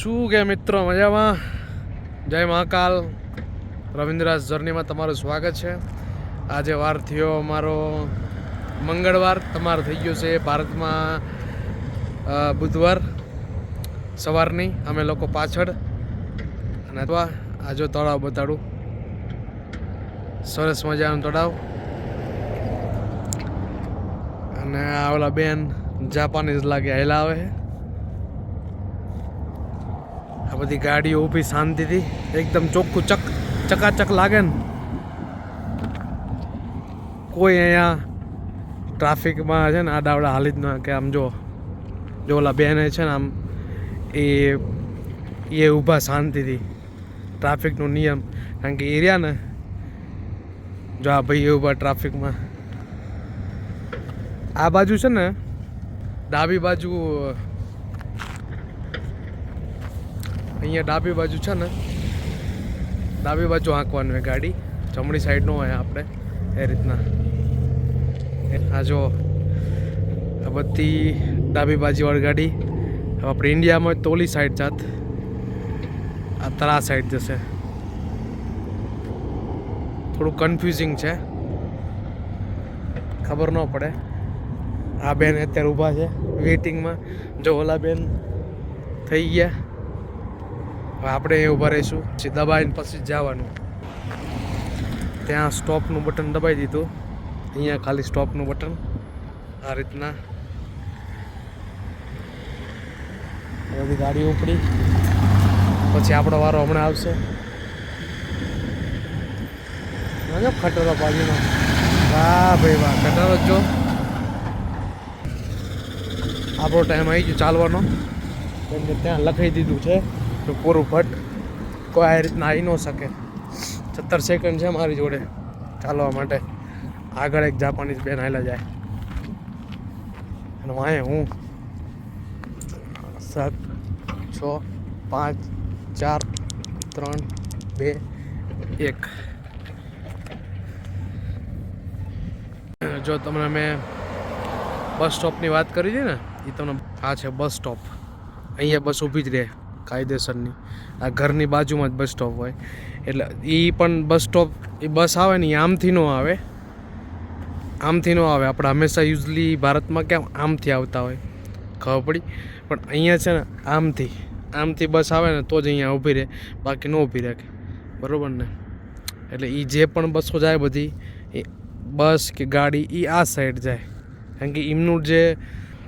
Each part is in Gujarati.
શું કે મિત્રો મજામાં? જય મહાકાલ. રવિન્દ્રાસ જર્નીમાં તમારું સ્વાગત છે. આજે વાર થયો અમારો મંગળવાર, તમારો થઈ ગયો છે ભારતમાં બુધવાર સવારની. અમે લોકો પાછળ અને અથવા આ જો તળાવ બતાડું, સરસ મજાનું તળાવ. અને આ ઓલા બેન જાપાનીઝ લાગે હેલા આવે છે. આ બધી ગાડીઓ ઊભી શાંતિથી, એકદમ ચોખ્ખું ચકાચક લાગે ને. કોઈ અહીંયા ટ્રાફિકમાં છે ને આડાવડા હાલી જ ન કે આમ જો ઓલા બેન છે ને આમ એ ઊભા શાંતિથી, ટ્રાફિકનો નિયમ. કારણ કે એરિયા ને જો આ ભાઈ એ ઊભા ટ્રાફિકમાં. આ બાજુ છે ને ડાબી બાજુ, અહીંયા ડાબી બાજુ છે ને, ડાબી બાજુ હાંકવાનું હોય ગાડી, જમણી સાઈડ નો હોય આપણે એ રીતના. આ જો આ બધી ડાબી બાજુવાળી ગાડી. હવે આપણે ઇન્ડિયામાં તો ઓલી સાઈડ જાત, આ તરા સાઈડ જશે. થોડું કન્ફ્યુઝિંગ છે, ખબર ન પડે. આ બેન અત્યારે ઊભા છે વેઇટિંગમાં. જો ઓલા બેન થઈ ગયા. હવે આપણે એ ઊભા રહીશું, પછી દબાઈને પછી જવાનું. ત્યાં સ્ટોપનું બટન દબાવી દીધું, અહીંયા ખાલી સ્ટોપનું બટન. આ રીતના બધી ગાડી ઉપડી. પછી આપણો વારો હમણાં આવશે. ખટરો બાજુનો, વાહ ભાઈ વાહ, ખટરો જો. આપણો ટાઈમ આવી ગયો ચાલવાનો, કેમ કે ત્યાં લખાઈ દીધું છે તો પૂરું ભટ્ટ કોઈ આ રીતના આવી ન શકે. 17 સેકન્ડ છે મારી જોડે ચાલવા માટે. આગળ એક જાપાનીઝ બેન હાલ્યા જાય અને વાંહે હું 7 6 5 4 3 2 1. જો તમને મેં બસ સ્ટોપની વાત કરી હતી ને, એ તમને આ છે બસ સ્ટોપ. અહીંયા બસ ઊભી જ રહે કાયદેસરની. આ ઘરની બાજુમાં જ બસ સ્ટોપ હોય. એટલે એ પણ બસ સ્ટોપ, એ બસ આવે ને એ આમથી ન આવે, આમથી ન આવે. આપણે હંમેશા યુઝલી ભારતમાં કેમ આમથી આવતા હોય, ખબર પડી. પણ અહીંયા છે ને આમથી બસ આવે ને તો જ અહીંયા ઊભી રહે, બાકી ન ઊભી રાખે, બરાબર ને. એટલે એ જે પણ બસો જાય બધી, એ બસ કે ગાડી એ આ સાઈડ જાય. કારણ કે એમનું જે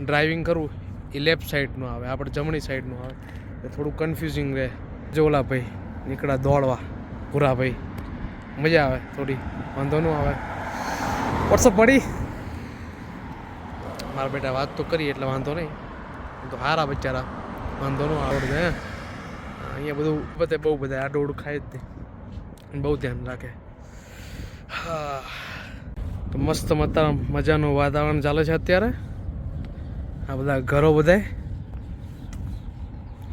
ડ્રાઇવિંગ કરવું એ લેફ્ટ સાઈડનું આવે, આપણે જમણી સાઈડનું આવે. એ થોડું કન્ફ્યુઝિંગ રહે. જો ઓલા ભાઈ નીકળ્યા દોડવા, ભૂરા ભાઈ, મજા આવે થોડી, વાંધો ન આવે. વોટ્સઅપ પડી મારા બેટા વાત તો કરી એટલે વાંધો નહીં. તો હારા બચારા, વાંધો ન આવડે. અહીંયા બધું બહુ બધા આડોડ ખાય જ નહીં, બહુ ધ્યાન રાખે. હા, તો મસ્ત મજાનું વાતાવરણ ચાલે છે અત્યારે. આ બધા ઘરો બધાય,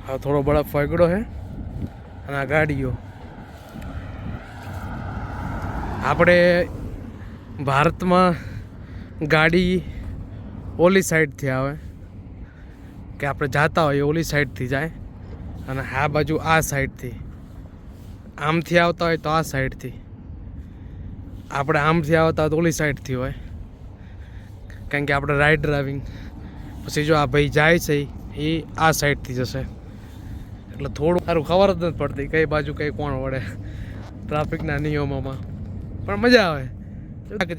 હા થોડો બરફ વાગડો છે. અને આ ગાડીઓ. આપણે ભારતમાં ગાડી ઓલી સાઈડથી આવે, કે આપણે જાતા હોય ઓલી સાઈડથી જાય. અને આ બાજુ આ સાઈડથી, આમથી આવતા હોય તો આ સાઈડથી, આપણે આમથી આવતા હોય તો ઓલી સાઈડથી હોય. કારણ કે આપણે રાઈડ ડ્રાઇવિંગ. પછી જો આ ભાઈ જાય છે એ આ સાઈડથી જશે. એટલે થોડું સારું ખબર જ નથી પડતી કઈ બાજુ કઈ કોણ વળે ટ્રાફિકના નિયમોમાં. પણ મજા આવે,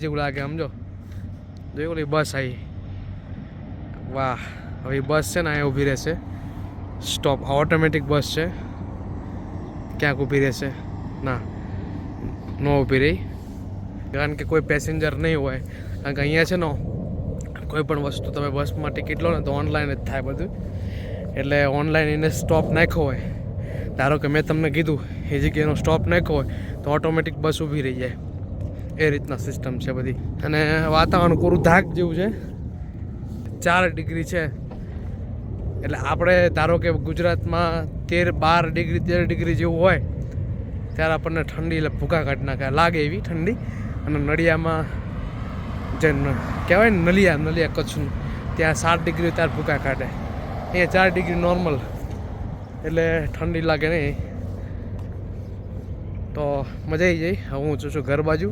જેવું લાગે. સમજો જો ઓલી બસ આવી, વાહ. હવે બસ છે ને અહીંયા ઊભી રહેશે સ્ટોપ. ઓટોમેટિક બસ છે, ક્યાંક ઊભી રહેશે ના, ન ઊભી રહી. કારણ કે કોઈ પેસેન્જર નહીં હોય. કારણ કે અહીંયા છે ને કોઈ પણ વસ્તુ તમે બસમાં ટિકિટ લો ને તો ઓનલાઈન જ થાય બધું. એટલે ઓનલાઈન એને સ્ટોપ નાખ્યો હોય, ધારો કે મેં તમને કીધું એ જગ્યાએનો સ્ટોપ નાખ્યો હોય તો ઓટોમેટિક બસ ઊભી રહી જાય. એ રીતના સિસ્ટમ છે બધી. અને વાતાવરણ પૂરું ધાક જેવું છે, 4 ડિગ્રી છે. એટલે આપણે ધારો કે ગુજરાતમાં 12 ડિગ્રી 13 ડિગ્રી જેવું હોય ત્યારે આપણને ઠંડી એટલે ભૂકા કાઢી નાખે, લાગે એવી ઠંડી. અને નળિયામાં જે કહેવાય ને નલિયા કચ્છનું, ત્યાં 7 ડિગ્રી ત્યારે ભૂકા કાઢે. અહીંયા 4 ડિગ્રી નોર્મલ. એટલે ઠંડી લાગે નહીં. તો મજા આવી જાય. હું છું ઘર બાજુ.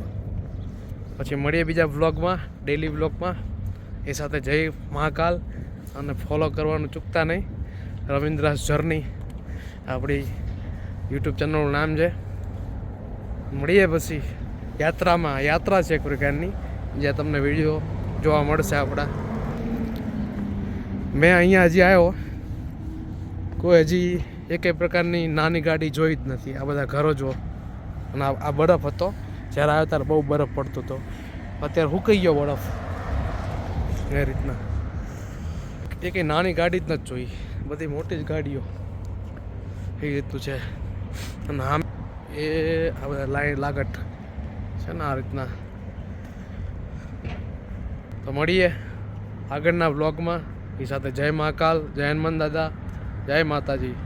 પછી મળીએ બીજા વ્લોગમાં, ડેલી વ્લોગમાં. એ સાથે જય મહાકાલ અને ફોલો કરવાનું ચૂકતા નહીં. રવિન્દ્રાસ જર્ની આપણી યુટ્યુબ ચેનલનું નામ છે. મળીએ પછી યાત્રામાં. યાત્રા છે એક પ્રકારની, જ્યાં તમને વિડીયો જોવા મળશે આપણા. મેં અહીંયા હજી આવ્યો, કોઈ હજી એકેય પ્રકારની નાની ગાડી જોઈ જ નથી. આ બધા ઘરો જો. અને આ બરફ હતો, જ્યારે આવ્યો ત્યારે બહુ બરફ પડતો હતો. અત્યારે સુકાઈ ગયો બરફ. એ રીતના એકેય નાની ગાડી જ નથી જોઈ, બધી મોટી જ ગાડીઓ એ રીતનું છે. અને આમ એ આ બધા લાઈન લાગટ છે ને આ રીતના. તો મળીએ આગળના વ્લોગમાં. એ સાથે જય મહાકાલ, જય હનુમાન દાદા, જય માતાજી.